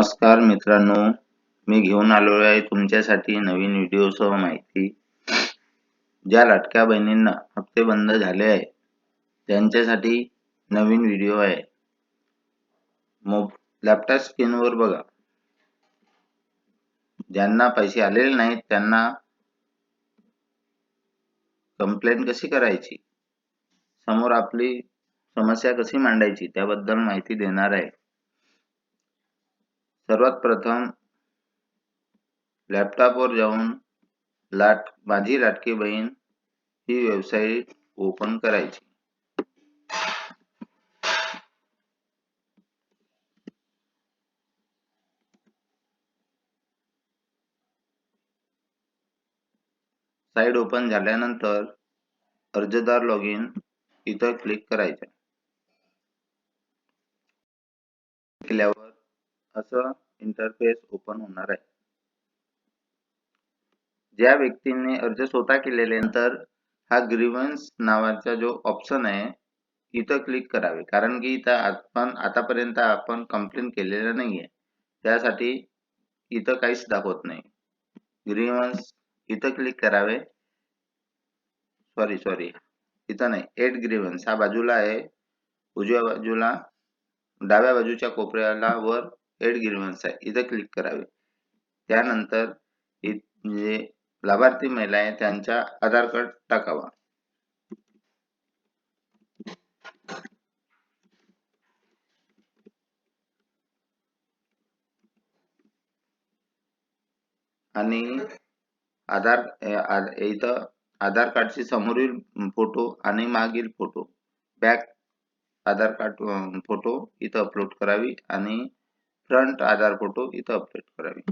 नमस्कार मित्रांनो, मी घेऊन आलो आहे तुमच्यासाठी नवीन व्हिडिओसह माहिती. ज्या लाडक्या बहिणींना हप्ते बंद झाले आहे त्यांच्यासाठी नवीन व्हिडिओ आहे. लॅपटॉप स्क्रीनवर बघा. ज्यांना पैसे आलेले नाहीत त्यांना कंप्लेंट कशी करायची, समोर आपली समस्या कशी मांडायची त्याबद्दल माहिती देणार आहे. सर्वात प्रथम लॅपटॉपवर जाऊन माझी लाडकी बहीण ही वेबसाईट ओपन करायची. साइट ओपन झाल्यानंतर अर्जदार लॉगिन इथं क्लिक करायचं. केल्यावर असं इंटरफेस ओपन होणार आहे. ज्या व्यक्तीने अर्ज स्वतः केल्यानंतर हा ग्रीव्हन्स नावाचा जो ऑप्शन आहे इथं क्लिक करावे, कारण की इथं आतापर्यंत आपण कंप्लेंट केलेलं नाहीये, त्यासाठी इथं काहीच दाखवत नाही. ग्रीव्हन्स इथं क्लिक करावे. सॉरी इथं नाही, एड ग्रीव्हन्स हा बाजूला आहे, उजव्या बाजूला डाव्या बाजूच्या कोपऱ्याला वर एड ग्रीव्हन्स आहे, इथं क्लिक करावे. त्यानंतर जे लाभार्थी महिला आहे त्यांचा आधार कार्ड टाकावा. आणि इथं आधार कार्डची समोरील फोटो आणि मागील फोटो, बॅक आधार कार्ड फोटो इथं अपलोड करावी आणि फ्रंट आधार फोटो इथं अपलोड करावी.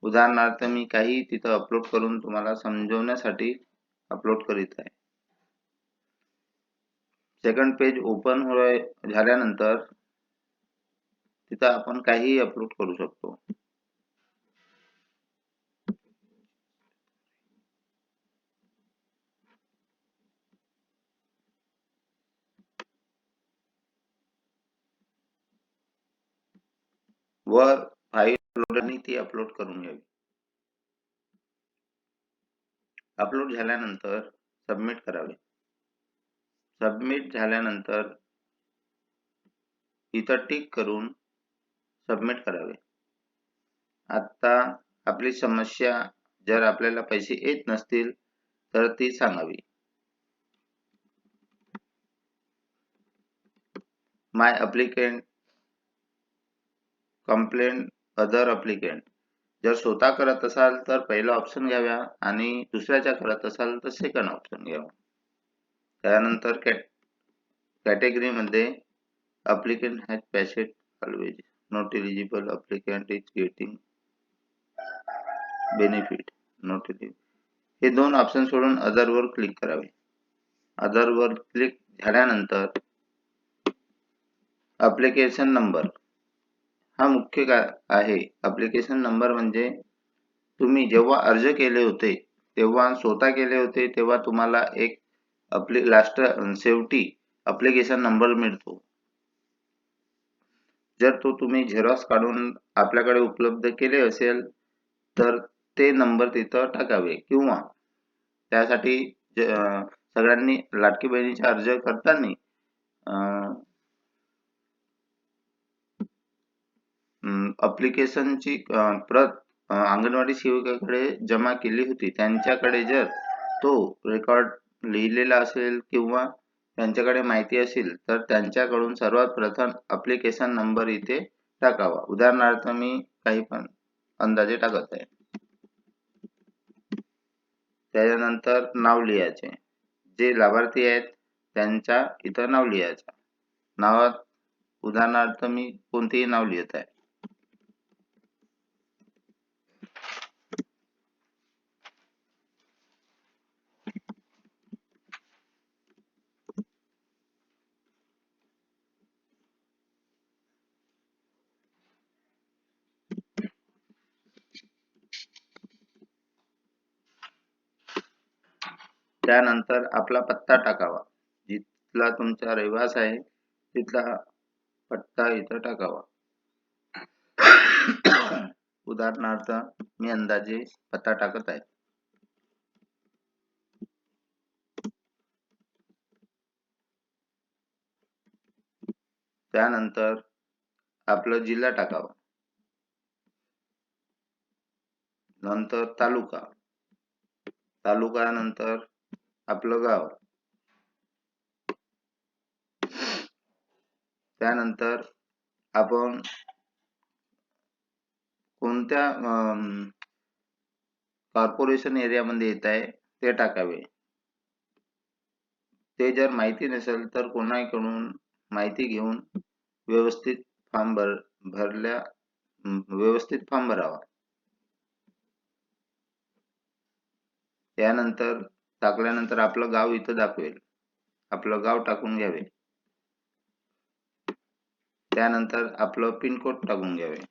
उदाहरणार्थ मी काही तिथं अपलोड करून तुम्हाला समजवण्यासाठी अपलोड करीत आहे. सेकंड पेज ओपन झाल्यानंतर तिथं आपण काही अपलोड करू शकतो. वर फाईल अपलोड ती अपलोड करून घ्यावी. अपलोड झाल्यानंतर सबमिट करावे. सबमिट झाल्यानंतर इथं टिक करून सबमिट करावे. आता आपली समस्या जर आपल्याला पैसे येत नसतील तर ती सांगावी. माय अप्लिकेंट, कंप्लेंट अदर अप्लिकेंट. जर स्वतः करत असाल तर पहिला ऑप्शन घ्यावा आणि दुसऱ्याच्या करत असाल तर सेकंड ऑप्शन घ्यावा. त्यानंतर कॅटेगरी मध्ये applicant has passed always not eligible applicant is getting benefit not eligible, हे दोन ऑप्शन सोडून अदर वर क्लिक करावे. अदर वर क्लिक झाल्यानंतर ऍप्लिकेशन नंबर हा मुख्य आहे. ऍप्लिकेशन नंबर म्हणजे तुम्ही जेव्हा अर्ज केले होते तेव्हा स्वतः केले होते तेव्हा तुम्हाला एक शेवटी ऍप्लिकेशन नंबर मिळतो. जर तो तुम्ही झेरॉक्स काढून आपल्याकडे उपलब्ध केले असेल तर ते नंबर तिथं टाकावे, किंवा त्यासाठी सगळ्यांनी लाडकी बहिणीचा अर्ज करताना ऍप्लिकेशनची प्रत अंगणवाडी सेविकाकडे जमा केली होती, त्यांच्याकडे जर तो रेकॉर्ड लिहिलेला असेल किंवा त्यांच्याकडे माहिती असेल तर त्यांच्याकडून सर्वात प्रथम ऍप्लिकेशन नंबर इथे टाकावा. उदाहरणार्थ मी काही पण अंदाजे टाकत आहे. त्यानंतर नाव लिहायचे. जे लाभार्थी आहेत त्यांच्या इथं नाव लिहायचं. नावात उदाहरणार्थ मी कोणतेही नाव लिहित आहे. त्यानंतर आपला पत्ता टाकावा. जिथला तुमचा रहिवास आहे तिथला पत्ता इथं टाकावा. उदाहरणार्थ मी अंदाजे पत्ता टाकत आहे. त्यानंतर आपलं जिल्हा टाकावा, नंतर तालुका, तालुका नंतर आपलं गाव, त्यानंतर आपण कोणत्या कॉर्पोरेशन एरियामध्ये येत आहे ते टाकावे. ते जर माहिती नसेल तर कोणाकडून माहिती घेऊन व्यवस्थित फॉर्म भरावा. त्यानंतर टाकल्यानंतर आपलं गाव इथं दाखवेल, आपलं गाव टाकून घ्यावे. त्यानंतर आपलं पिनकोड टाकून घ्यावे.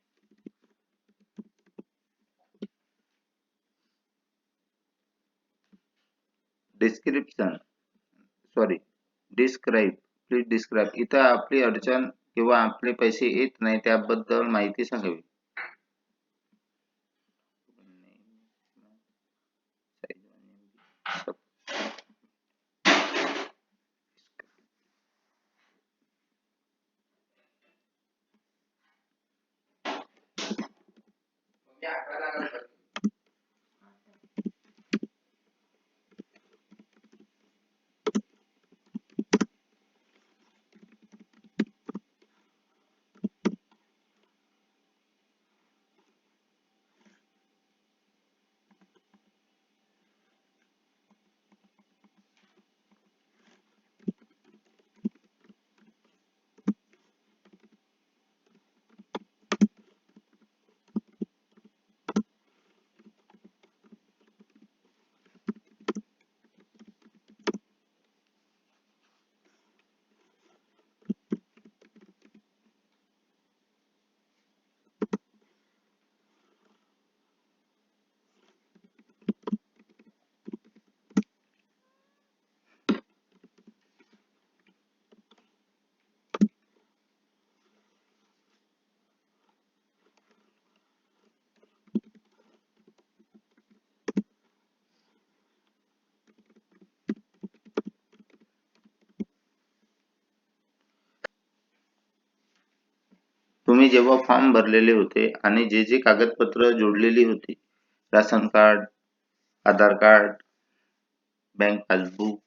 प्लीज डिस्क्राईब इथं आपली अडचण किंवा आपले पैसे येत नाही त्याबद्दल माहिती सांगावी. तुम्ही जेव्हा फॉर्म भरलेले होते आणि जे जे कागदपत्र जोडलेली होती, राशन कार्ड, आधार कार्ड, बँक पासबुक,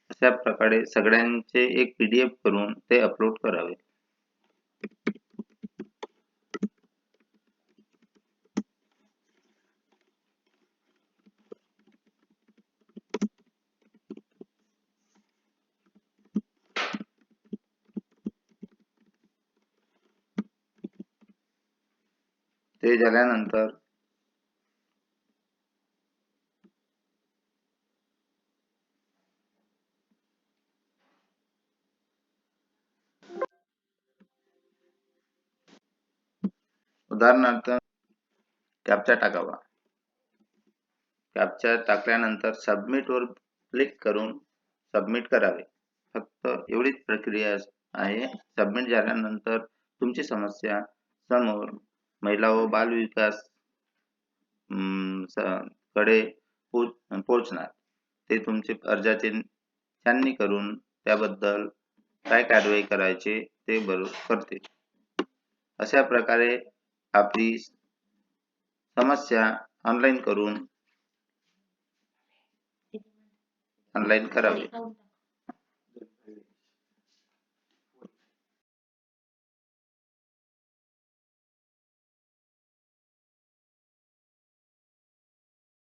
अशा प्रकारे सगळ्यांचे एक PDF करून ते अपलोड करावे. ते झाल्यानंतर उदाहरणार्थ कॅप्चा टाकावा. कॅप्चा टाकल्यानंतर सबमिट वर क्लिक करून सबमिट करावे. फक्त एवढीच प्रक्रिया आहे. सबमिट झाल्यानंतर तुमची समस्या समोर महिला व बाल विकास कडे पोहोचणार. ते तुमचे अर्जाचे छाननी करून त्याबद्दल काय कारवाई करायचे ते करतील. अशा प्रकारे आपली समस्या ऑनलाईन करावी.